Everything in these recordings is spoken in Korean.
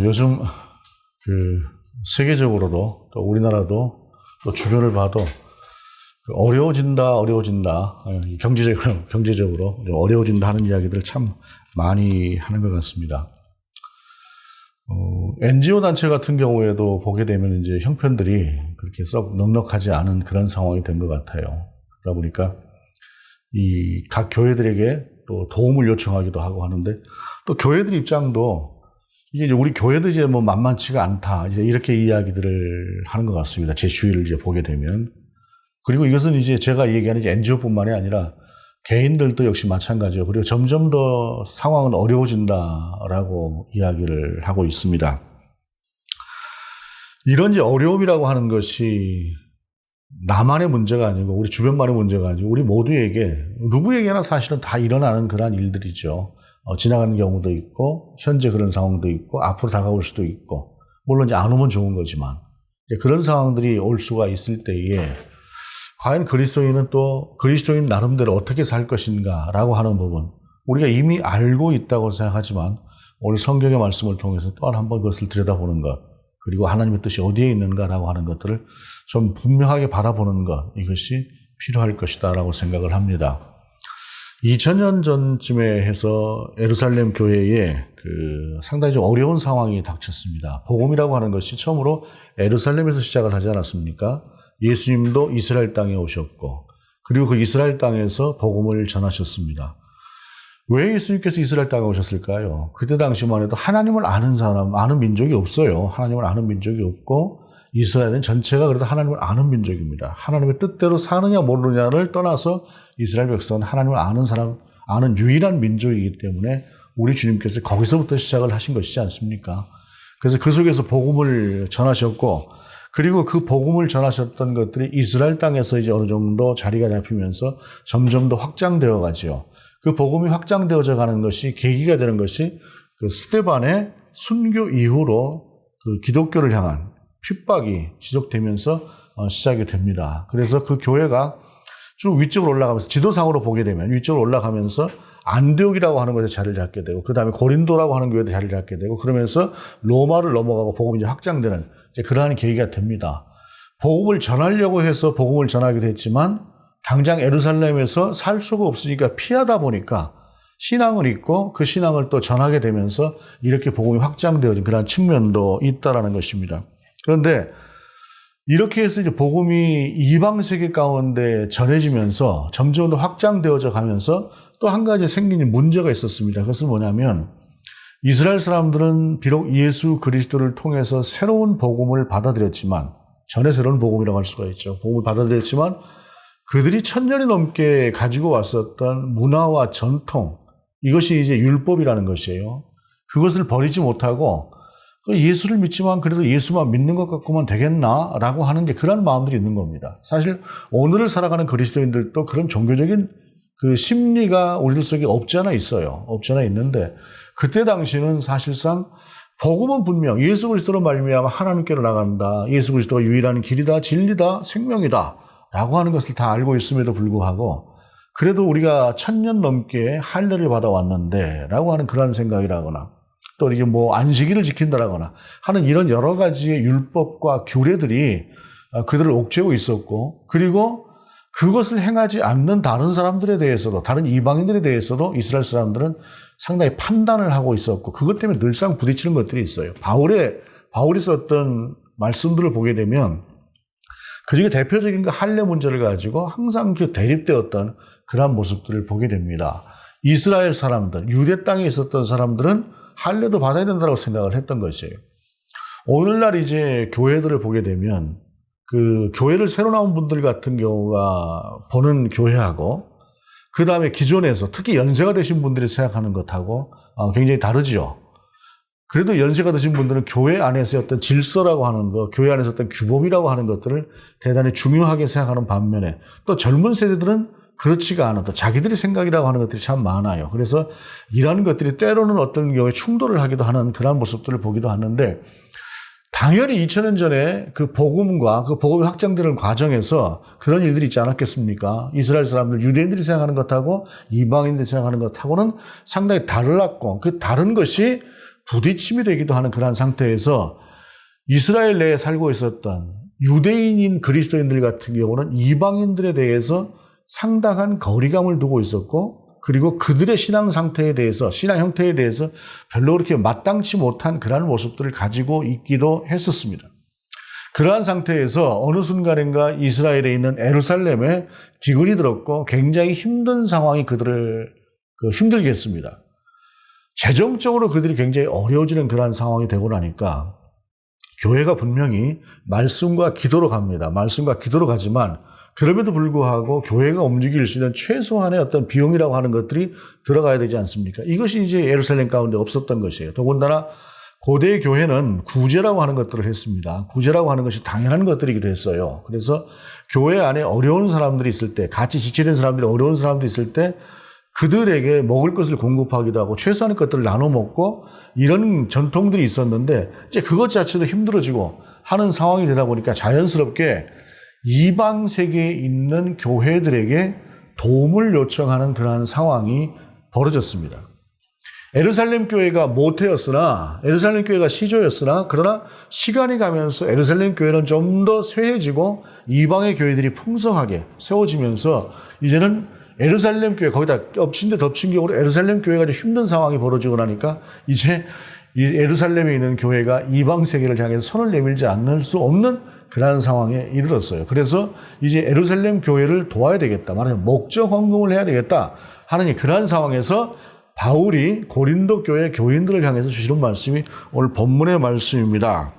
요즘 세계적으로도 또 우리나라도 또 주변을 봐도 어려워진다. 경제적으로 좀 어려워진다 하는 이야기들을 참 많이 하는 것 같습니다. NGO 단체 같은 경우에도 보게 되면 이제 형편들이 그렇게 썩 넉넉하지 않은 그런 상황이 된 것 같아요. 그러다 보니까 이 각 교회들에게 또 도움을 요청하기도 하고 하는데, 또 교회들 입장도 이게 이제 우리 교회도 이제 뭐 만만치가 않다, 이제 이렇게 이야기들을 하는 것 같습니다. 제 주위를 이제 보게 되면. 그리고 이것은 이제 제가 얘기하는 이제 NGO뿐만이 아니라 개인들도 역시 마찬가지예요. 그리고 점점 더 상황은 어려워진다라고 이야기를 하고 있습니다. 이런 이제 어려움이라고 하는 것이 나만의 문제가 아니고 우리 주변만의 문제가 아니고 우리 모두에게, 누구에게나 사실은 다 일어나는 그러한 일들이죠. 지나가는 경우도 있고 현재 그런 상황도 있고 앞으로 다가올 수도 있고, 물론 이제 안 오면 좋은 거지만 그런 상황들이 올 수가 있을 때에 과연 그리스도인은 또 그리스도인 나름대로 어떻게 살 것인가라고 하는 부분, 우리가 이미 알고 있다고 생각하지만 오늘 성경의 말씀을 통해서 또한 한번 그것을 들여다보는 것, 그리고 하나님의 뜻이 어디에 있는가라고 하는 것들을 좀 분명하게 바라보는 것, 이것이 필요할 것이다라고 생각을 합니다. 2000년 전쯤에 해서 예루살렘 교회에 상당히 좀 어려운 상황이 닥쳤습니다. 복음이라고 하는 것이 처음으로 예루살렘에서 시작을 하지 않았습니까? 예수님도 이스라엘 땅에 오셨고, 그리고 그 이스라엘 땅에서 복음을 전하셨습니다. 왜 예수님께서 이스라엘 땅에 오셨을까요? 그때 당시만 해도 하나님을 아는 사람, 아는 민족이 없어요. 하나님을 아는 민족이 없고, 이스라엘은 전체가 그래도 하나님을 아는 민족입니다. 하나님의 뜻대로 사느냐 모르느냐를 떠나서 이스라엘 백성은 하나님을 아는 사람, 아는 유일한 민족이기 때문에 우리 주님께서 거기서부터 시작을 하신 것이지 않습니까? 그래서 그 속에서 복음을 전하셨고, 그리고 그 복음을 전하셨던 것들이 이스라엘 땅에서 이제 어느 정도 자리가 잡히면서 점점 더 확장되어 가지요. 그 복음이 확장되어져 가는 것이, 계기가 되는 것이 그 스데반의 순교 이후로 그 기독교를 향한 핍박이 지속되면서 시작이 됩니다. 그래서 그 교회가 쭉 위쪽으로 올라가면서, 지도상으로 보게 되면 위쪽으로 올라가면서 안디옥이라고 하는 곳에 자리를 잡게 되고, 그 다음에 고린도라고 하는 교회도 자리를 잡게 되고, 그러면서 로마를 넘어가고 복음이 이제 확장되는 이제 그러한 계기가 됩니다. 복음을 전하려고 해서 복음을 전하기도 했지만 당장 예루살렘에서 살 수가 없으니까 피하다 보니까 신앙을 잊고 그 신앙을 또 전하게 되면서 이렇게 복음이 확장되어진 그러한 측면도 있다라는 것입니다. 그런데 이렇게 해서 이제 복음이 이방 세계 가운데 전해지면서 점점 더 확장되어져 가면서 또 한 가지 생긴 문제가 있었습니다. 그것은 뭐냐면, 이스라엘 사람들은 비록 예수 그리스도를 통해서 새로운 복음을 받아들였지만, 전에 새로운 복음이라고 할 수가 있죠. 복음을 받아들였지만 그들이 1000년이 넘게 가지고 왔었던 문화와 전통, 이것이 이제 율법이라는 것이에요. 그것을 버리지 못하고 예수를 믿지만 그래도 예수만 믿는 것 갖고만 되겠나라고 하는 게 그런 마음들이 있는 겁니다. 사실 오늘을 살아가는 그리스도인들도 그런 종교적인 그 심리가 우리들 속에 없지 않아 있어요. 없지 않아 있는데, 그때 당시는 사실상 복음은 분명 예수 그리스도로 말미암아 하나님께로 나간다, 예수 그리스도가 유일한 길이다, 진리다, 생명이다 라고 하는 것을 다 알고 있음에도 불구하고 그래도 우리가 1000년 넘게 할례를 받아왔는데 라고 하는 그런 생각이라거나, 또 이게 뭐 안식일을 지킨다라거나 하는 이런 여러 가지의 율법과 규례들이 그들을 옥죄고 있었고, 그리고 그것을 행하지 않는 다른 사람들에 대해서도, 다른 이방인들에 대해서도 이스라엘 사람들은 상당히 판단을 하고 있었고, 그것 때문에 늘상 부딪히는 것들이 있어요. 바울이 썼던 말씀들을 보게 되면 그중에 대표적인 그 할례 문제를 가지고 항상 그 대립되었던 그러한 모습들을 보게 됩니다. 이스라엘 사람들, 유대 땅에 있었던 사람들은 할례도 받아야 된다고 생각을 했던 것이에요. 오늘날 이제 교회들을 보게 되면 그 교회를 새로 나온 분들 같은 경우가 보는 교회하고, 그 다음에 기존에서 특히 연세가 되신 분들이 생각하는 것하고 굉장히 다르지요. 그래도 연세가 드신 분들은 교회 안에서의 어떤 질서라고 하는 것, 교회 안에서 어떤 규범이라고 하는 것들을 대단히 중요하게 생각하는 반면에, 또 젊은 세대들은 그렇지가 않아, 또 자기들의 생각이라고 하는 것들이 참 많아요. 그래서 이러한 것들이 때로는 어떤 경우에 충돌을 하기도 하는 그런 모습들을 보기도 하는데, 당연히 2000년 전에 그 복음과 그 복음이 확장되는 과정에서 그런 일들이 있지 않았겠습니까? 이스라엘 사람들, 유대인들이 생각하는 것하고 이방인들이 생각하는 것하고는 상당히 달랐고, 그 다른 것이 부딪힘이 되기도 하는 그런 상태에서 이스라엘 내에 살고 있었던 유대인인 그리스도인들 같은 경우는 이방인들에 대해서 상당한 거리감을 두고 있었고, 그리고 그들의 신앙 상태에 대해서, 신앙 형태에 대해서 별로 그렇게 마땅치 못한 그런 모습들을 가지고 있기도 했었습니다. 그러한 상태에서 어느 순간인가 이스라엘에 있는 예루살렘에 기근이 들었고 굉장히 힘든 상황이 그들을 힘들게 했습니다. 재정적으로 그들이 굉장히 어려워지는 그러한 상황이 되고 나니까 교회가 분명히 말씀과 기도로 갑니다. 말씀과 기도로 가지만 그럼에도 불구하고 교회가 움직일 수 있는 최소한의 어떤 비용이라고 하는 것들이 들어가야 되지 않습니까? 이것이 이제 예루살렘 가운데 없었던 것이에요. 더군다나 고대 교회는 구제라고 하는 것들을 했습니다. 구제라고 하는 것이 당연한 것들이기도 했어요. 그래서 교회 안에 어려운 사람들이 있을 때, 같이 지체된 사람들이 어려운 사람들이 있을 때 그들에게 먹을 것을 공급하기도 하고 최소한의 것들을 나눠 먹고 이런 전통들이 있었는데 이제 그것 자체도 힘들어지고 하는 상황이 되다 보니까 자연스럽게 이방 세계에 있는 교회들에게 도움을 요청하는 그러한 상황이 벌어졌습니다. 예루살렘 교회가 모태였으나, 예루살렘 교회가 시조였으나, 그러나 시간이 가면서 예루살렘 교회는 좀 더 쇠해지고 이방의 교회들이 풍성하게 세워지면서 이제는 예루살렘 교회, 거기다 엎친 데 덮친 격으로 예루살렘 교회가 좀 힘든 상황이 벌어지고 나니까 이제 이 예루살렘에 있는 교회가 이방 세계를 향해서 손을 내밀지 않을 수 없는 그러한 상황에 이르렀어요. 그래서 이제 예루살렘 교회를 도와야 되겠다, 말하자면 목적 헌금을 해야 되겠다 하는 그러한 상황에서 바울이 고린도 교회 교인들을 향해서 주시는 말씀이 오늘 본문의 말씀입니다.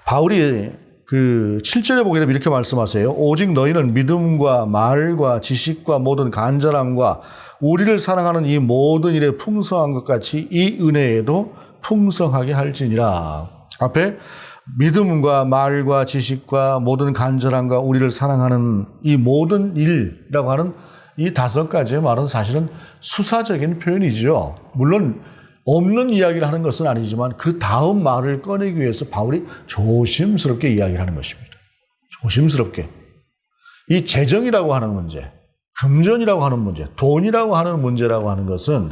바울이 7절에 보게 되면 이렇게 말씀하세요. 오직 너희는 믿음과 말과 지식과 모든 간절함과 우리를 사랑하는 이 모든 일에 풍성한 것 같이 이 은혜에도 풍성하게 할지니라. 앞에 믿음과 말과 지식과 모든 간절함과 우리를 사랑하는 이 모든 일이라고 하는 이 5가지의 말은 사실은 수사적인 표현이죠. 물론 없는 이야기를 하는 것은 아니지만 그 다음 말을 꺼내기 위해서 바울이 조심스럽게 이야기를 하는 것입니다. 조심스럽게. 이 재정이라고 하는 문제, 금전이라고 하는 문제, 돈이라고 하는 문제라고 하는 것은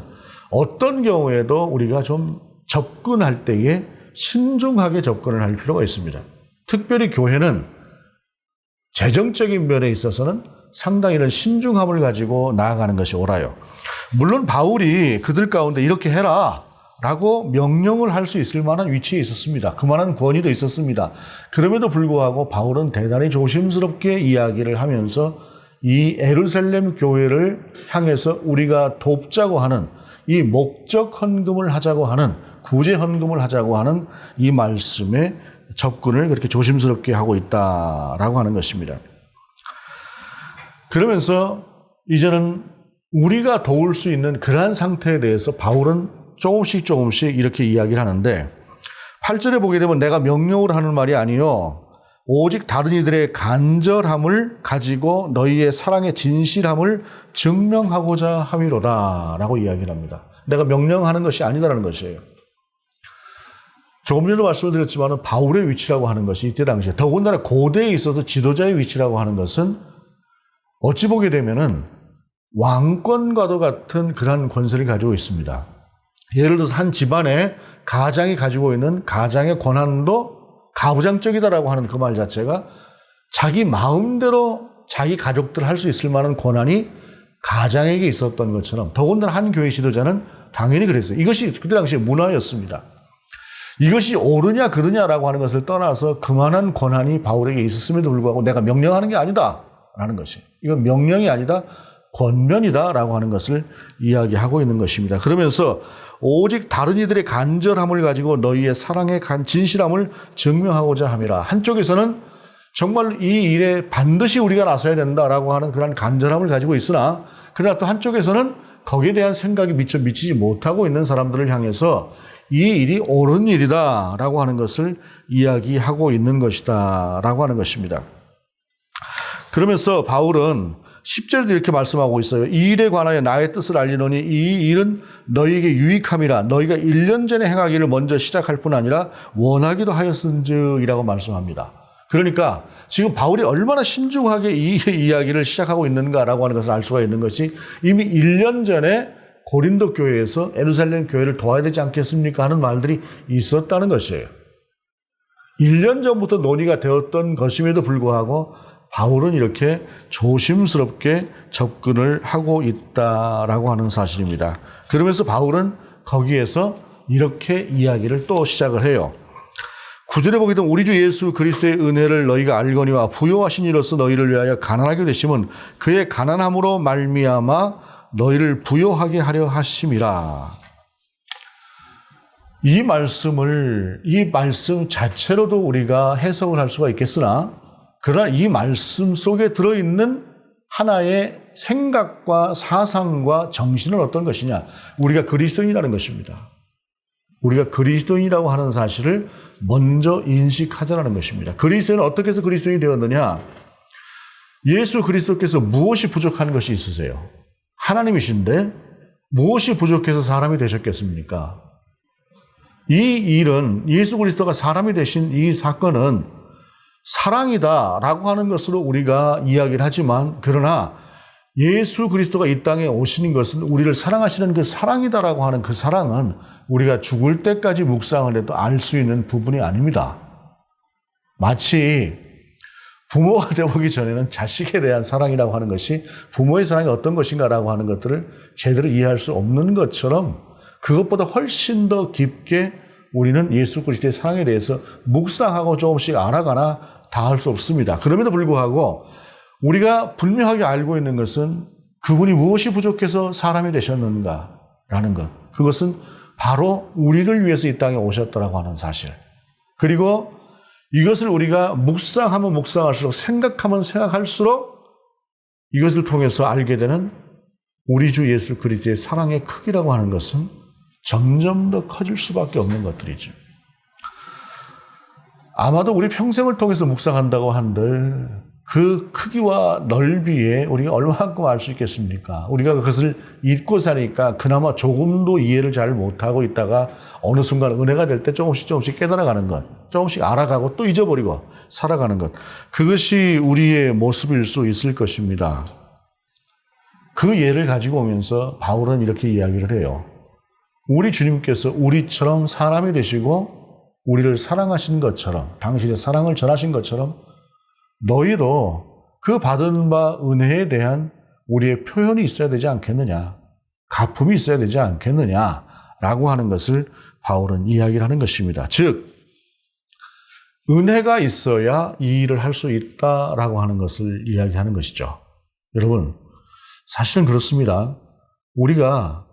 어떤 경우에도 우리가 좀 접근할 때에 신중하게 접근을 할 필요가 있습니다. 특별히 교회는 재정적인 면에 있어서는 상당히 이런 신중함을 가지고 나아가는 것이 옳아요. 물론 바울이 그들 가운데 이렇게 해라 라고 명령을 할 수 있을 만한 위치에 있었습니다. 그만한 권위도 있었습니다. 그럼에도 불구하고 바울은 대단히 조심스럽게 이야기를 하면서 이 예루살렘 교회를 향해서 우리가 돕자고 하는 이 목적 헌금을 하자고 하는, 구제 헌금을 하자고 하는 이 말씀에 접근을 그렇게 조심스럽게 하고 있다라고 하는 것입니다. 그러면서 이제는 우리가 도울 수 있는 그러한 상태에 대해서 바울은 조금씩 이렇게 이야기를 하는데 8절에 보게 되면 내가 명령으로 하는 말이 아니요 오직 다른 이들의 간절함을 가지고 너희의 사랑의 진실함을 증명하고자 함이로다 라고 이야기를 합니다. 내가 명령하는 것이 아니다라는 것이에요. 조금 전에 말씀을 드렸지만 바울의 위치라고 하는 것이 이때 당시에 더군다나 고대에 있어서 지도자의 위치라고 하는 것은 어찌 보게 되면은 왕권과도 같은 그러한 권세를 가지고 있습니다. 예를 들어서 한 집안의 가장이 가지고 있는 가장의 권한도 가부장적이다라고 하는 그 말 자체가 자기 마음대로 자기 가족들 할 수 있을 만한 권한이 가장에게 있었던 것처럼 더군다나 한 교회 지도자는 당연히 그랬어요. 이것이 그때 당시의 문화였습니다. 이것이 옳으냐 그르냐라고 하는 것을 떠나서 그만한 권한이 바울에게 있었음에도 불구하고 내가 명령하는 게 아니다 라는 것이, 이건 명령이 아니다 권면이다라고 하는 것을 이야기하고 있는 것입니다. 그러면서 오직 다른 이들의 간절함을 가지고 너희의 사랑의 진실함을 증명하고자 함이라. 한쪽에서는 정말 이 일에 반드시 우리가 나서야 된다라고 하는 그런 간절함을 가지고 있으나 그러나 또 한쪽에서는 거기에 대한 생각이 미처 미치지 못하고 있는 사람들을 향해서 이 일이 옳은 일이다라고 하는 것을 이야기하고 있는 것이다 라고 하는 것입니다. 그러면서 바울은 10절에도 이렇게 말씀하고 있어요. 이 일에 관하여 나의 뜻을 알리노니 이 일은 너희에게 유익함이라. 너희가 1년 전에 행하기를 먼저 시작할 뿐 아니라 원하기도 하였은즉이라고 말씀합니다. 그러니까 지금 바울이 얼마나 신중하게 이 이야기를 시작하고 있는가라고 하는 것을 알 수가 있는 것이 이미 1년 전에 고린도 교회에서 예루살렘 교회를 도와야 되지 않겠습니까? 하는 말들이 있었다는 것이에요. 1년 전부터 논의가 되었던 것임에도 불구하고 바울은 이렇게 조심스럽게 접근을 하고 있다라고 하는 사실입니다. 그러면서 바울은 거기에서 이렇게 이야기를 또 시작을 해요. 9절에 보게 되면 우리 주 예수 그리스도의 은혜를 너희가 알거니와 부요하신 이로서 너희를 위하여 가난하게 되심은 그의 가난함으로 말미암아 너희를 부요하게 하려 하심이라. 이 말씀 자체로도 우리가 해석을 할 수가 있겠으나 그러나 이 말씀 속에 들어있는 하나의 생각과 사상과 정신은 어떤 것이냐? 우리가 그리스도인이라는 것입니다. 우리가 그리스도인이라고 하는 사실을 먼저 인식하자는 것입니다. 그리스도인은 어떻게 해서 그리스도인이 되었느냐? 예수 그리스도께서 무엇이 부족한 것이 있으세요? 하나님이신데 무엇이 부족해서 사람이 되셨겠습니까? 이 일은 예수 그리스도가 사람이 되신 이 사건은 사랑이다라고 하는 것으로 우리가 이야기를 하지만 그러나 예수 그리스도가 이 땅에 오시는 것은 우리를 사랑하시는 그 사랑이다라고 하는 그 사랑은 우리가 죽을 때까지 묵상을 해도 알 수 있는 부분이 아닙니다. 마치 부모가 되어보기 전에는 자식에 대한 사랑이라고 하는 것이 부모의 사랑이 어떤 것인가라고 하는 것들을 제대로 이해할 수 없는 것처럼 그것보다 훨씬 더 깊게 우리는 예수 그리스도의 사랑에 대해서 묵상하고 조금씩 알아가나 다 할 수 없습니다. 그럼에도 불구하고 우리가 분명하게 알고 있는 것은 그분이 무엇이 부족해서 사람이 되셨는가라는 것. 그것은 바로 우리를 위해서 이 땅에 오셨다라고 하는 사실. 그리고 이것을 우리가 묵상하면 묵상할수록 생각하면 생각할수록 이것을 통해서 알게 되는 우리 주 예수 그리스도의 사랑의 크기라고 하는 것은 점점 더 커질 수밖에 없는 것들이죠. 아마도 우리 평생을 통해서 묵상한다고 한들 그 크기와 넓이에 우리가 얼마만큼 알 수 있겠습니까? 우리가 그것을 잊고 사니까 그나마 조금도 이해를 잘 못하고 있다가 어느 순간 은혜가 될 때 조금씩 깨달아가는 것, 조금씩 알아가고 또 잊어버리고 살아가는 것. 그것이 우리의 모습일 수 있을 것입니다. 그 예를 가지고 오면서 바울은 이렇게 이야기를 해요. 우리 주님께서 우리처럼 사람이 되시고 우리를 사랑하신 것처럼 당신의 사랑을 전하신 것처럼 너희도 그 받은 바 은혜에 대한 우리의 표현이 있어야 되지 않겠느냐, 가품이 있어야 되지 않겠느냐라고 하는 것을 바울은 이야기를 하는 것입니다. 즉 은혜가 있어야 이 일을 할 수 있다라고 하는 것을 이야기하는 것이죠. 여러분 사실은 그렇습니다. 우리가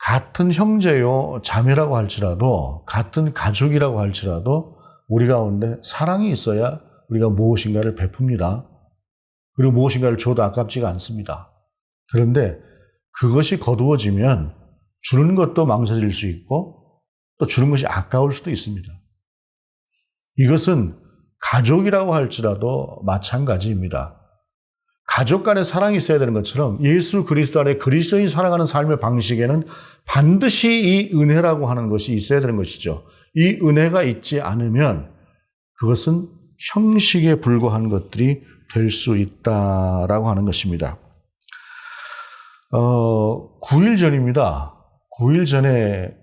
같은 형제요 자매라고 할지라도 같은 가족이라고 할지라도 우리 가운데 사랑이 있어야 우리가 무엇인가를 베풉니다. 그리고 무엇인가를 줘도 아깝지가 않습니다. 그런데 그것이 거두어지면 주는 것도 망설일 수 있고 또 주는 것이 아까울 수도 있습니다. 이것은 가족이라고 할지라도 마찬가지입니다. 가족 간의 사랑이 있어야 되는 것처럼 예수 그리스도 안에 그리스도인이 살아가는 삶의 방식에는 반드시 이 은혜라고 하는 것이 있어야 되는 것이죠. 이 은혜가 있지 않으면 그것은 형식에 불과한 것들이 될 수 있다라고 하는 것입니다. 9일 전입니다. 9일 전에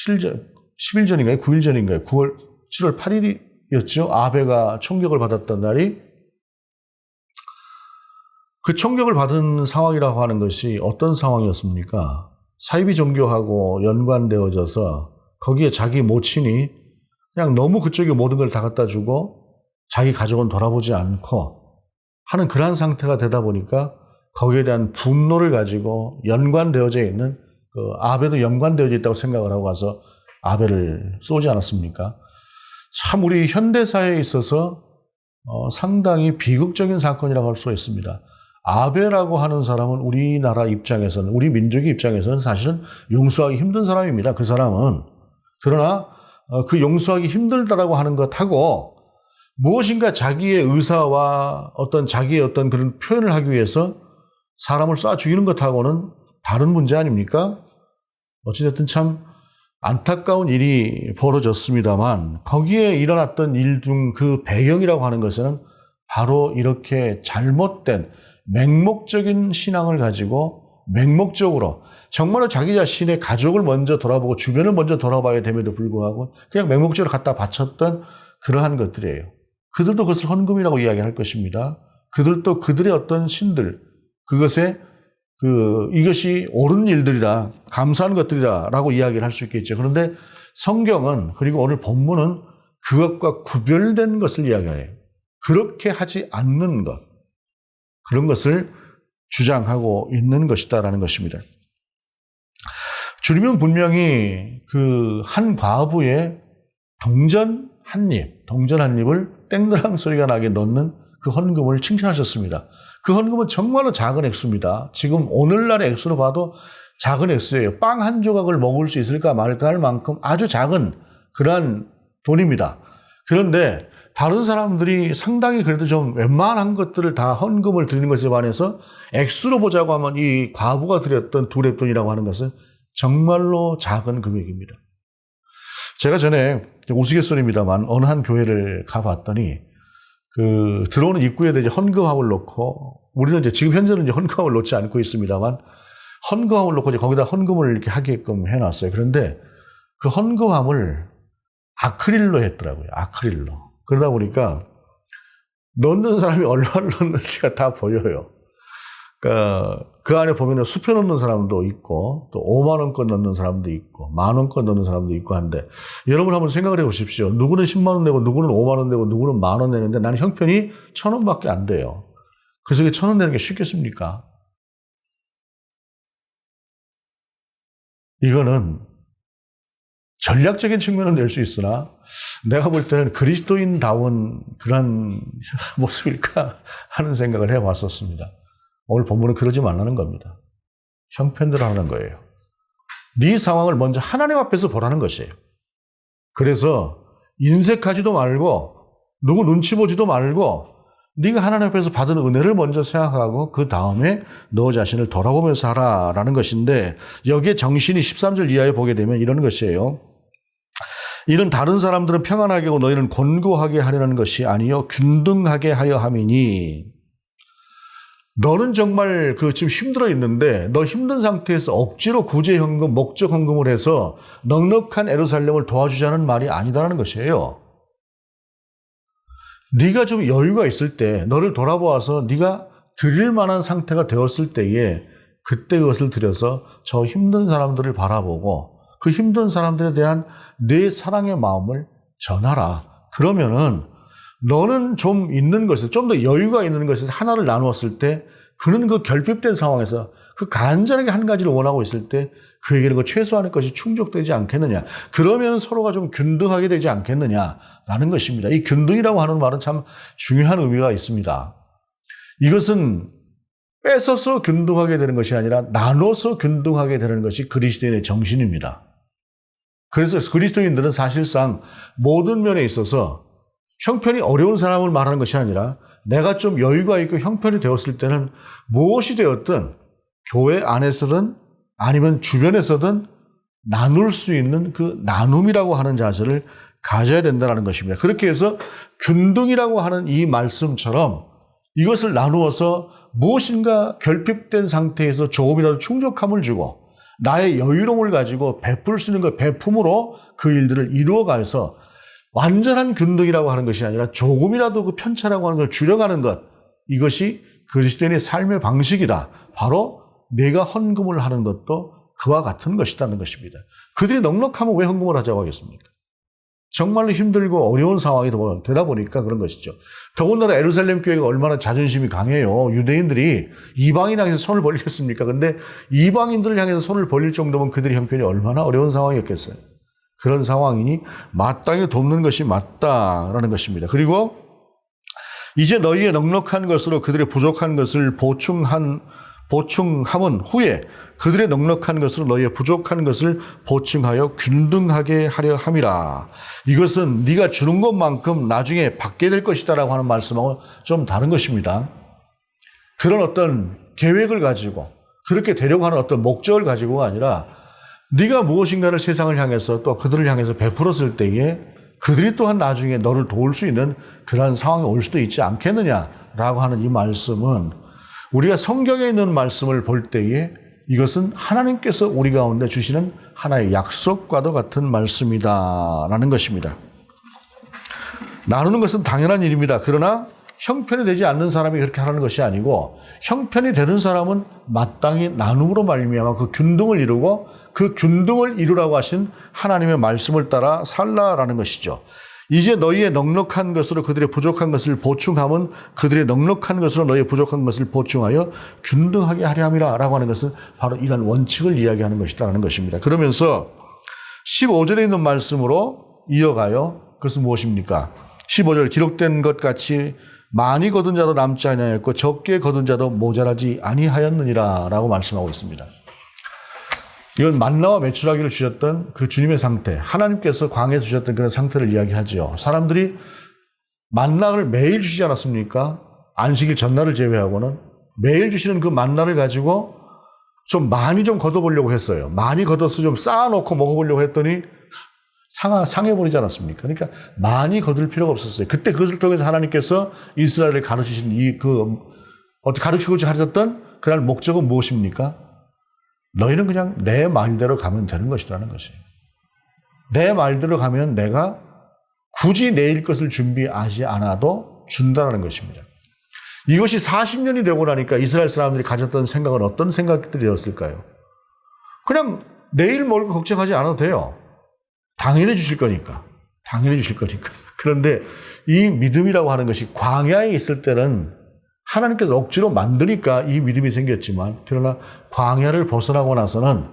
10일 전인가요? 9일 전인가요? 7월 8일이었죠. 아베가 총격을 받았던 날이. 그 총격을 받은 상황이라고 하는 것이 어떤 상황이었습니까? 사이비 종교하고 연관되어져서 거기에 자기 모친이 그냥 너무 그쪽에 모든 걸 다 갖다 주고 자기 가족은 돌아보지 않고 하는 그러한 상태가 되다 보니까 거기에 대한 분노를 가지고 연관되어져 있는 그 아베도 연관되어져 있다고 생각을 하고 가서 아베를 쏘지 않았습니까? 참 우리 현대사회에 있어서 상당히 비극적인 사건이라고 할 수 있습니다. 아베라고 하는 사람은 우리나라 입장에서는, 우리 민족의 입장에서는 사실은 용서하기 힘든 사람입니다. 그 사람은. 그러나 그 용서하기 힘들다라고 하는 것하고 무엇인가 자기의 의사와 자기의 어떤 그런 표현을 하기 위해서 사람을 쏴 죽이는 것하고는 다른 문제 아닙니까? 어찌됐든 참 안타까운 일이 벌어졌습니다만 거기에 일어났던 일 중 그 배경이라고 하는 것은 바로 이렇게 잘못된 맹목적인 신앙을 가지고 맹목적으로 정말로 자기 자신의 가족을 먼저 돌아보고 주변을 먼저 돌아봐야 됨에도 불구하고 그냥 맹목적으로 갖다 바쳤던 그러한 것들이에요. 그들도 그것을 헌금이라고 이야기할 것입니다. 그들도 그들의 어떤 신들, 그것에 이것이 옳은 일들이다, 감사한 것들이다라고 이야기를 할 수 있겠죠. 그런데 성경은, 그리고 오늘 본문은 그것과 구별된 것을 이야기해요. 그렇게 하지 않는 것, 그런 것을 주장하고 있는 것이다라는 것입니다. 주님은 분명히 그 한 과부의 동전 한 입을 땡그랑 소리가 나게 넣는 그 헌금을 칭찬하셨습니다. 그 헌금은 정말로 작은 액수입니다. 지금 오늘날의 액수로 봐도 작은 액수예요. 빵 한 조각을 먹을 수 있을까 말까 할 만큼 아주 작은 그러한 돈입니다. 그런데 다른 사람들이 상당히 그래도 좀 웬만한 것들을 다 헌금을 드리는 것에 반해서 액수로 보자고 하면 이 과부가 드렸던 두 렙돈이라고 하는 것은 정말로 작은 금액입니다. 제가 전에 우스갯소리입니다만 어느 한 교회를 가봤더니 들어오는 입구에 이제 헌금함을 놓고, 우리는 이제 지금 현재는 이제 헌금함을 놓지 않고 있습니다만 헌금함을 놓고 이제 거기다 헌금을 이렇게 하게끔 해놨어요. 그런데 그 헌금함을 아크릴로 했더라고요. 아크릴로. 그러다 보니까 넣는 사람이 얼마를 넣는지가 다 보여요. 그러니까 그 안에 보면은 수표 넣는 사람도 있고, 또 5만 원권 넣는 사람도 있고, 만 원권 넣는 사람도 있고 한데, 여러분 한번 생각을 해 보십시오. 누구는 10만 원 내고, 누구는 5만 원 내고, 누구는 만 원 내는데 나는 형편이 1,000원밖에 안 돼요. 그 속에 1,000원 내는 게 쉽겠습니까? 이거는 전략적인 측면은 낼 수 있으나 내가 볼 때는 그리스도인다운 그런 모습일까 하는 생각을 해봤었습니다. 오늘 본문은 그러지 말라는 겁니다. 형편대로 하는 거예요. 네 상황을 먼저 하나님 앞에서 보라는 것이에요. 그래서 인색하지도 말고 누구 눈치 보지도 말고 네가 하나님 앞에서 받은 은혜를 먼저 생각하고 그 다음에 너 자신을 돌아보면서 하라라는 것인데, 여기에 정신이 13절 이하에 보게 되면 이런 것이에요. 이는 다른 사람들은 평안하게 하고 너희는 곤고하게 하려는 것이 아니요 균등하게 하려 함이니. 너는 정말 지금 힘들어 있는데 너 힘든 상태에서 억지로 구제 헌금, 목적 헌금을 해서 넉넉한 예루살렘을 도와주자는 말이 아니다라는 것이에요. 네가 좀 여유가 있을 때, 너를 돌아보아서 네가 드릴 만한 상태가 되었을 때에 그때 그것을 들여서 저 힘든 사람들을 바라보고 그 힘든 사람들에 대한 내 사랑의 마음을 전하라. 그러면은 너는 좀 있는 것을, 좀 더 여유가 있는 것을 하나를 나누었을 때 그는 그 결핍된 상황에서 그 간절하게 한 가지를 원하고 있을 때 그에게는 그 최소한의 것이 충족되지 않겠느냐. 그러면 서로가 좀 균등하게 되지 않겠느냐라는 것입니다. 이 균등이라고 하는 말은 참 중요한 의미가 있습니다. 이것은 뺏어서 균등하게 되는 것이 아니라 나눠서 균등하게 되는 것이 그리스도인의 정신입니다. 그래서 그리스도인들은 사실상 모든 면에 있어서 형편이 어려운 사람을 말하는 것이 아니라 내가 좀 여유가 있고 형편이 되었을 때는 무엇이 되었든 교회 안에서든 아니면 주변에서든 나눌 수 있는 그 나눔이라고 하는 자세를 가져야 된다는 것입니다. 그렇게 해서 균등이라고 하는 이 말씀처럼 이것을 나누어서 무엇인가 결핍된 상태에서 조금이라도 충족함을 주고 나의 여유로움을 가지고 베풀 수 있는 그 베품으로 그 일들을 이루어가서 완전한 균등이라고 하는 것이 아니라 조금이라도 그 편차라고 하는 걸 줄여가는 것, 이것이 그리스도인의 삶의 방식이다. 바로 내가 헌금을 하는 것도 그와 같은 것이라는 것입니다. 그들이 넉넉하면 왜 헌금을 하자고 하겠습니까? 정말로 힘들고 어려운 상황이 되다 보니까 그런 것이죠. 더군다나 예루살렘 교회가 얼마나 자존심이 강해요. 유대인들이 이방인 향해서 손을 벌리겠습니까? 근데 이방인들을 향해서 손을 벌릴 정도면 그들의 형편이 얼마나 어려운 상황이었겠어요. 그런 상황이니 마땅히 돕는 것이 맞다라는 것입니다. 그리고 이제 너희의 넉넉한 것으로 그들의 부족한 것을 보충함은 후에 그들의 넉넉한 것으로 너희의 부족한 것을 보충하여 균등하게 하려 함이라. 이것은 네가 주는 것만큼 나중에 받게 될 것이다라고 하는 말씀하고 좀 다른 것입니다. 그런 어떤 계획을 가지고 그렇게 되려고 하는 어떤 목적을 가지고가 아니라 네가 무엇인가를 세상을 향해서 또 그들을 향해서 베풀었을 때에 그들이 또한 나중에 너를 도울 수 있는 그러한 상황이 올 수도 있지 않겠느냐라고 하는 이 말씀은 우리가 성경에 있는 말씀을 볼 때에 이것은 하나님께서 우리 가운데 주시는 하나의 약속과도 같은 말씀이다라는 것입니다. 나누는 것은 당연한 일입니다. 그러나 형편이 되지 않는 사람이 그렇게 하라는 것이 아니고 형편이 되는 사람은 마땅히 나눔으로 말미암아 그 균등을 이루고 그 균등을 이루라고 하신 하나님의 말씀을 따라 살라라는 것이죠. 이제 너희의 넉넉한 것으로 그들의 부족한 것을 보충함은 그들의 넉넉한 것으로 너희의 부족한 것을 보충하여 균등하게 하려 함이라 라고 하는 것은 바로 이런 원칙을 이야기하는 것이라는 것입니다. 그러면서 15절에 있는 말씀으로 이어가요. 그것은 무엇입니까? 15절 기록된 것 같이 많이 거둔 자도 남지 아니하였고 적게 거둔 자도 모자라지 아니하였느니라 라고 말씀하고 있습니다. 이건 만나와 메추라기를 주셨던 그 주님의 상태, 하나님께서 광야에서 주셨던 그런 상태를 이야기하죠. 사람들이 만나를 매일 주시지 않았습니까? 안식일 전날을 제외하고는 매일 주시는 그 만나를 가지고 좀 많이 좀 걷어보려고 했어요. 많이 걷어서 좀 쌓아놓고 먹어보려고 했더니 상해버리지 않았습니까? 그러니까 많이 거둘 필요가 없었어요. 그때 그것을 통해서 하나님께서 이스라엘을 가르치신 어떻게 가르치고자 하셨던 그날 목적은 무엇입니까? 너희는 그냥 내 말대로 가면 되는 것이라는 것이에요. 내 말대로 가면 내가 굳이 내일 것을 준비하지 않아도 준다는 것입니다. 이것이 40년이 되고 나니까 이스라엘 사람들이 가졌던 생각은 어떤 생각들이었을까요? 그냥 내일 먹을 거 걱정하지 않아도 돼요. 당연히 주실 거니까. 당연히 주실 거니까. 그런데 이 믿음이라고 하는 것이 광야에 있을 때는 하나님께서 억지로 만드니까 이 믿음이 생겼지만, 그러나 광야를 벗어나고 나서는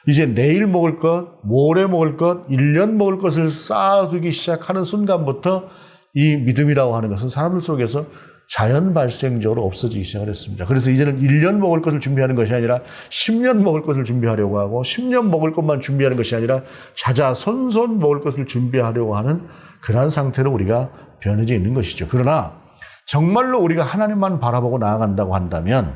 이제 내일 먹을 것, 모레 먹을 것, 1년 먹을 것을 쌓아두기 시작하는 순간부터 이 믿음이라고 하는 것은 사람들 속에서 자연 발생적으로 없어지기 시작을 했습니다. 그래서 이제는 1년 먹을 것을 준비하는 것이 아니라 10년 먹을 것을 준비하려고 하고 10년 먹을 것만 준비하는 것이 아니라 자자손손 먹을 것을 준비하려고 하는 그러한 상태로 우리가 변해져 있는 것이죠. 그러나 정말로 우리가 하나님만 바라보고 나아간다고 한다면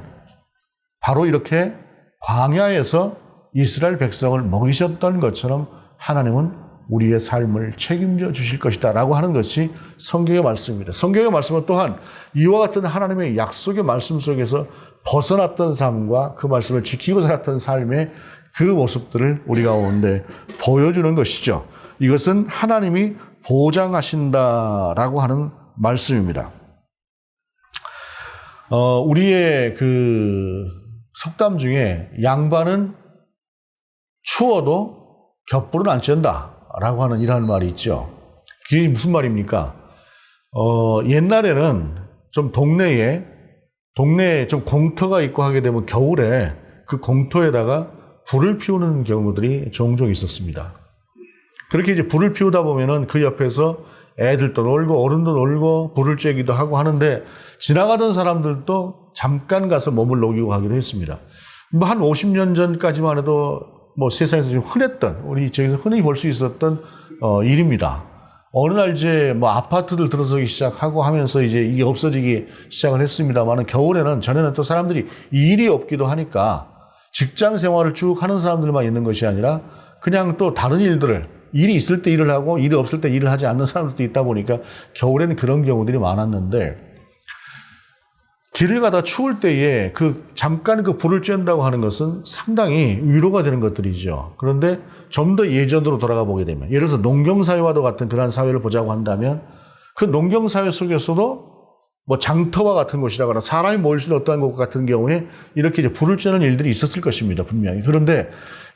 바로 이렇게 광야에서 이스라엘 백성을 먹이셨던 것처럼 하나님은 우리의 삶을 책임져 주실 것이다 라고 하는 것이 성경의 말씀입니다. 성경의 말씀은 또한 이와 같은 하나님의 약속의 말씀 속에서 벗어났던 삶과 그 말씀을 지키고 살았던 삶의 그 모습들을 우리 가운데 보여주는 것이죠. 이것은 하나님이 보장하신다라고 하는 말씀입니다. 우리의 그 속담 중에 양반은 추워도 겹불은 안 쬐는다 라고 하는 이런 말이 있죠. 그게 무슨 말입니까? 옛날에는 좀 동네에 좀 공터가 있고 하게 되면 겨울에 그 공터에다가 불을 피우는 경우들이 종종 있었습니다. 그렇게 이제 불을 피우다 보면은 그 옆에서 애들도 놀고 어른도 놀고 불을 쬐기도 하고 하는데 지나가던 사람들도 잠깐 가서 몸을 녹이고 하기도 했습니다. 뭐 한 50년 전까지만 해도 뭐 세상에서 좀 흔했던, 우리 저기서 흔히 볼 수 있었던 일입니다. 어느 날 이제 뭐 아파트들 들어서기 시작하고 하면서 이제 이게 없어지기 시작을 했습니다만은 전에는 또 사람들이 일이 없기도 하니까 직장 생활을 쭉 하는 사람들만 있는 것이 아니라 그냥 또 다른 일이 있을 때 일을 하고 일이 없을 때 일을 하지 않는 사람들도 있다 보니까 겨울에는 그런 경우들이 많았는데, 길을 가다 추울 때에 잠깐 불을 쬐는다고 하는 것은 상당히 위로가 되는 것들이죠. 그런데 좀 더 예전으로 돌아가 보게 되면, 예를 들어서 농경사회와도 같은 그러한 사회를 보자고 한다면, 그 농경사회 속에서도 뭐 장터와 같은 곳이라거나 사람이 모일 수 있는 어떠한 곳 같은 경우에 이렇게 이제 불을 쬐는 일들이 있었을 것입니다, 분명히. 그런데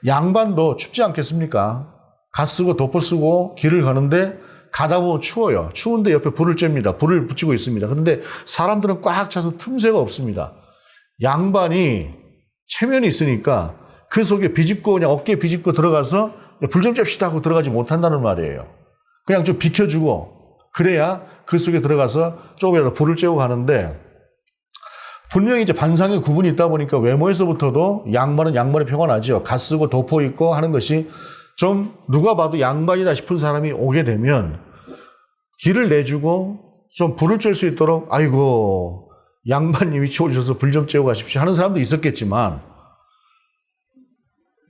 양반도 춥지 않겠습니까? 갓 쓰고 덮어 쓰고 길을 가는데 가다 보면 추워요. 추운데 옆에 불을 쬐입니다. 불을 붙이고 있습니다. 그런데 사람들은 꽉 차서 틈새가 없습니다. 양반이 체면이 있으니까 그 속에 비집고 그냥 어깨에 비집고 들어가서 불 좀 쬐시다 하고 들어가지 못한다는 말이에요. 그냥 좀 비켜주고 그래야 그 속에 들어가서 조금이라도 불을 쬐고 가는데, 분명히 이제 반상의 구분이 있다 보니까 외모에서부터도 양반은 양반의 표가 나죠. 갓 쓰고 덮어 있고 하는 것이 좀 누가 봐도 양반이다 싶은 사람이 오게 되면 길을 내주고 좀 불을 쬐 수 있도록 아이고 양반님이 치워주셔서 불 좀 쬐고 가십시오 하는 사람도 있었겠지만,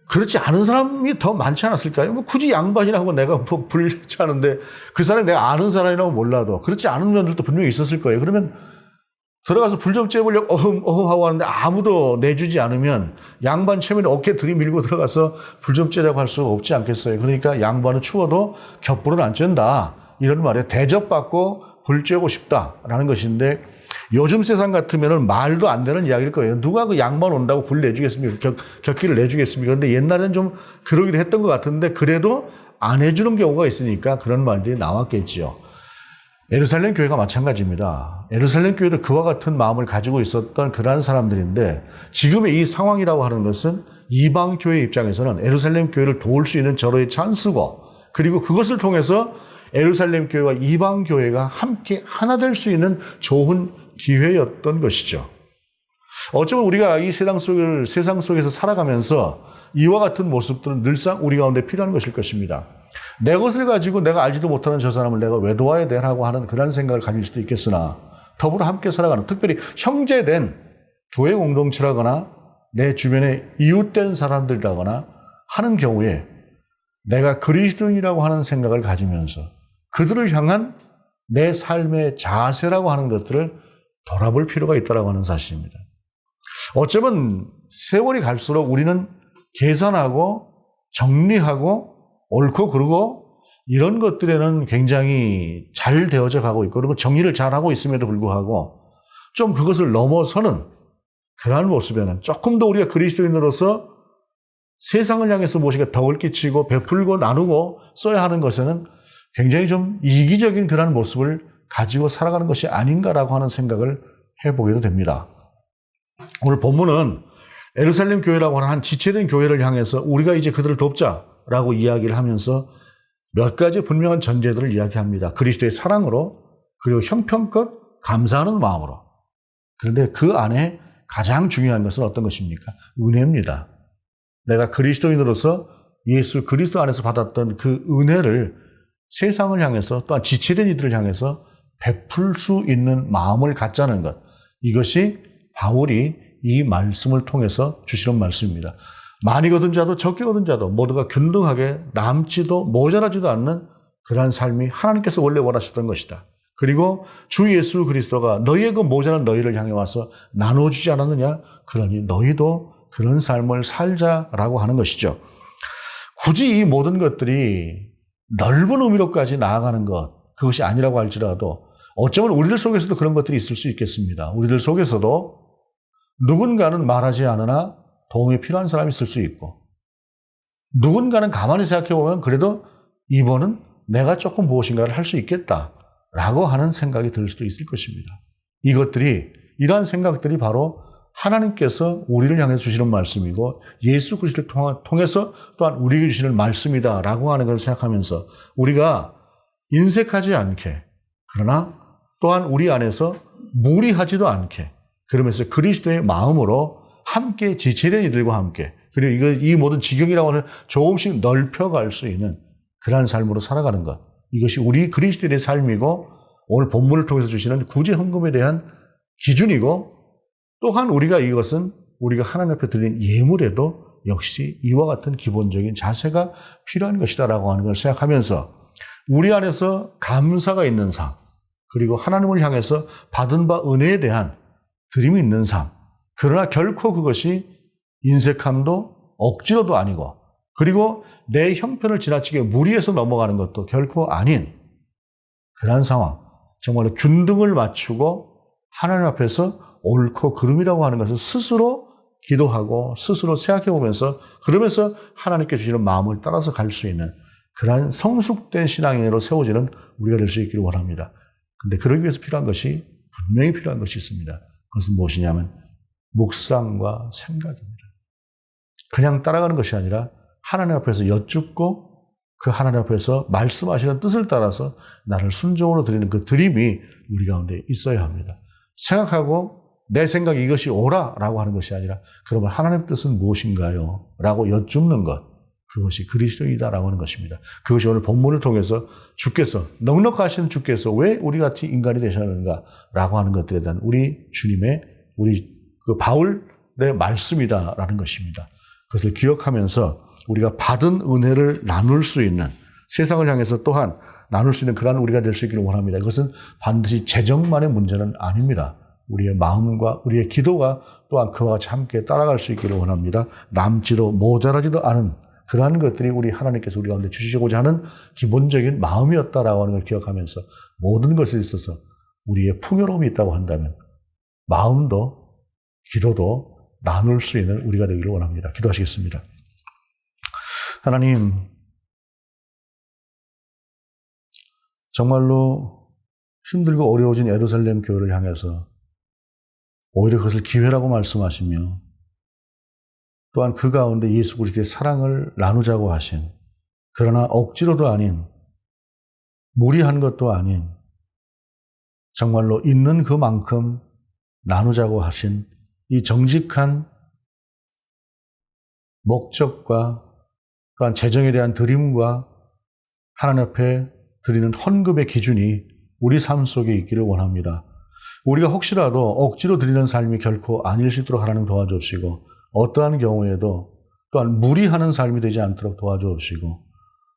그렇지 않은 사람이 더 많지 않았을까요? 뭐 굳이 양반이라고 내가 뭐 불 쬐는데 그 사람이 내가 아는 사람이라고 몰라도 그렇지 않은 면들도 분명히 있었을 거예요. 그러면 들어가서 불 좀 쬐보려고 어흠 하고 하는데 아무도 내주지 않으면 양반 체면에 어깨 들이밀고 들어가서 불 좀 쬐자고 할 수 없지 않겠어요. 그러니까 양반은 추워도 겹불은 안 쬐다. 이런 말에 대접받고 불 쬐고 싶다라는 것인데 요즘 세상 같으면 말도 안 되는 이야기일 거예요. 누가 그 양반 온다고 불 내주겠습니까? 격기를 내주겠습니까? 근데 옛날에는 좀 그러기도 했던 것 같은데 그래도 안 해주는 경우가 있으니까 그런 말들이 나왔겠지요. 예루살렘 교회가 마찬가지입니다. 예루살렘 교회도 그와 같은 마음을 가지고 있었던 그러한 사람들인데 지금의 이 상황이라고 하는 것은 이방 교회 입장에서는 예루살렘 교회를 도울 수 있는 절호의 찬스고 그리고 그것을 통해서 예루살렘 교회와 이방 교회가 함께 하나 될 수 있는 좋은 기회였던 것이죠. 어쩌면 우리가 이 세상 속에서 살아가면서 이와 같은 모습들은 늘상 우리 가운데 필요한 것일 것입니다. 내 것을 가지고 내가 알지도 못하는 저 사람을 내가 왜 도와야 되라고 하는 그런 생각을 가질 수도 있겠으나 더불어 함께 살아가는 특별히 형제된 교회 공동체라거나 내 주변에 이웃된 사람들이라거나 하는 경우에 내가 그리스도인이라고 하는 생각을 가지면서 그들을 향한 내 삶의 자세라고 하는 것들을 돌아볼 필요가 있다고 하는 사실입니다. 어쩌면 세월이 갈수록 우리는 계산하고 정리하고 옳고 그르고 이런 것들에는 굉장히 잘 되어져 가고 있고 그리고 정리를 잘하고 있음에도 불구하고 좀 그것을 넘어서는 그러한 모습에는 조금 더 우리가 그리스도인으로서 세상을 향해서 무엇인가 덕을 끼치고 베풀고 나누고 써야 하는 것에는 굉장히 좀 이기적인 그러한 모습을 가지고 살아가는 것이 아닌가라고 하는 생각을 해보게도 됩니다. 오늘 본문은 예루살렘 교회라고 하는 한 지체된 교회를 향해서 우리가 이제 그들을 돕자라고 이야기를 하면서 몇 가지 분명한 전제들을 이야기합니다. 그리스도의 사랑으로 그리고 형편껏 감사하는 마음으로. 그런데 그 안에 가장 중요한 것은 어떤 것입니까? 은혜입니다. 내가 그리스도인으로서 예수 그리스도 안에서 받았던 그 은혜를 세상을 향해서 또한 지체된 이들을 향해서 베풀 수 있는 마음을 갖자는 것. 이것이 바울이 이 말씀을 통해서 주시는 말씀입니다. 많이 거둔 자도 적게 거둔 자도 모두가 균등하게 남지도 모자라지도 않는 그러한 삶이 하나님께서 원래 원하셨던 것이다. 그리고 주 예수 그리스도가 너희의 그 모자란 너희를 향해 와서 나눠주지 않았느냐? 그러니 너희도 그런 삶을 살자라고 하는 것이죠. 굳이 이 모든 것들이 넓은 의미로까지 나아가는 것, 그것이 아니라고 할지라도 어쩌면 우리들 속에서도 그런 것들이 있을 수 있겠습니다. 우리들 속에서도 누군가는 말하지 않으나 도움이 필요한 사람이 있을 수 있고 누군가는 가만히 생각해 보면 그래도 이번은 내가 조금 무엇인가를 할 수 있겠다라고 하는 생각이 들 수도 있을 것입니다. 이러한 생각들이 바로 하나님께서 우리를 향해 주시는 말씀이고 예수 그리스도를 통해서 또한 우리에게 주시는 말씀이다라고 하는 걸 생각하면서 우리가 인색하지 않게 그러나 또한 우리 안에서 무리하지도 않게 그러면서 그리스도의 마음으로 함께 지체된 이들과 함께 그리고 이 모든 지경이라고 하는 조금씩 넓혀갈 수 있는 그러한 삶으로 살아가는 것. 이것이 우리 그리스도인의 삶이고 오늘 본문을 통해서 주시는 구제 헌금에 대한 기준이고 또한 이것은 우리가 하나님 앞에 드린 예물에도 역시 이와 같은 기본적인 자세가 필요한 것이다라고 하는 걸 생각하면서 우리 안에서 감사가 있는 삶 그리고 하나님을 향해서 받은 바 은혜에 대한 드림이 있는 삶 그러나 결코 그것이 인색함도 억지로도 아니고 그리고 내 형편을 지나치게 무리해서 넘어가는 것도 결코 아닌 그러한 상황 정말로 균등을 맞추고 하나님 앞에서 옳고 그름이라고 하는 것을 스스로 기도하고 스스로 생각해 보면서 그러면서 하나님께 주시는 마음을 따라서 갈 수 있는 그러한 성숙된 신앙인으로 세워지는 우리가 될 수 있기를 원합니다. 그런데 그러기 위해서 분명히 필요한 것이 있습니다. 그것은 무엇이냐면 묵상과 생각입니다. 그냥 따라가는 것이 아니라 하나님 앞에서 여쭙고 그 하나님 앞에서 말씀하시는 뜻을 따라서 나를 순종으로 드리는 그 드림이 우리 가운데 있어야 합니다. 생각하고 내 생각이 이것이 옳아라고 하는 것이 아니라 그러면 하나님의 뜻은 무엇인가요? 라고 여쭙는 것. 그것이 그리스도이다라고 하는 것입니다. 그것이 오늘 본문을 통해서 주께서 넉넉하신 주께서 왜 우리같이 인간이 되셨는가라고 하는 것들에 대한 우리 주님의 그 바울의 말씀이다라는 것입니다. 그것을 기억하면서 우리가 받은 은혜를 나눌 수 있는 세상을 향해서 또한 나눌 수 있는 그러한 우리가 될 수 있기를 원합니다. 이것은 반드시 재정만의 문제는 아닙니다. 우리의 마음과 우리의 기도가 또한 그와 같이 함께 따라갈 수 있기를 원합니다. 남지도 모자라지도 않은 그러한 것들이 우리 하나님께서 우리 가운데 주시고자 하는 기본적인 마음이었다라고 하는 걸 기억하면서 모든 것에 있어서 우리의 풍요로움이 있다고 한다면 마음도 기도도 나눌 수 있는 우리가 되기를 원합니다. 기도하시겠습니다. 하나님, 정말로 힘들고 어려워진 예루살렘 교회를 향해서 오히려 그것을 기회라고 말씀하시며 또한 그 가운데 예수 그리스도의 사랑을 나누자고 하신, 그러나 억지로도 아닌, 무리한 것도 아닌, 정말로 있는 그만큼 나누자고 하신 이 정직한 목적과 또한 재정에 대한 드림과 하나님 앞에 드리는 헌금의 기준이 우리 삶 속에 있기를 원합니다. 우리가 혹시라도 억지로 드리는 삶이 결코 아닐 수 있도록 하나님 도와주시고, 어떠한 경우에도 또한 무리하는 삶이 되지 않도록 도와주시고,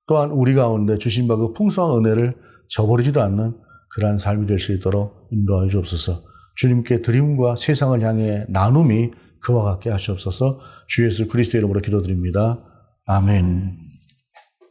또한 우리 가운데 주신 바 그 풍성한 은혜를 저버리지도 않는 그러한 삶이 될 수 있도록 인도하여 주옵소서. 주님께 드림과 세상을 향해 나눔이 그와 같게 하시옵소서. 주 예수 그리스도의 이름으로 기도드립니다. 아멘.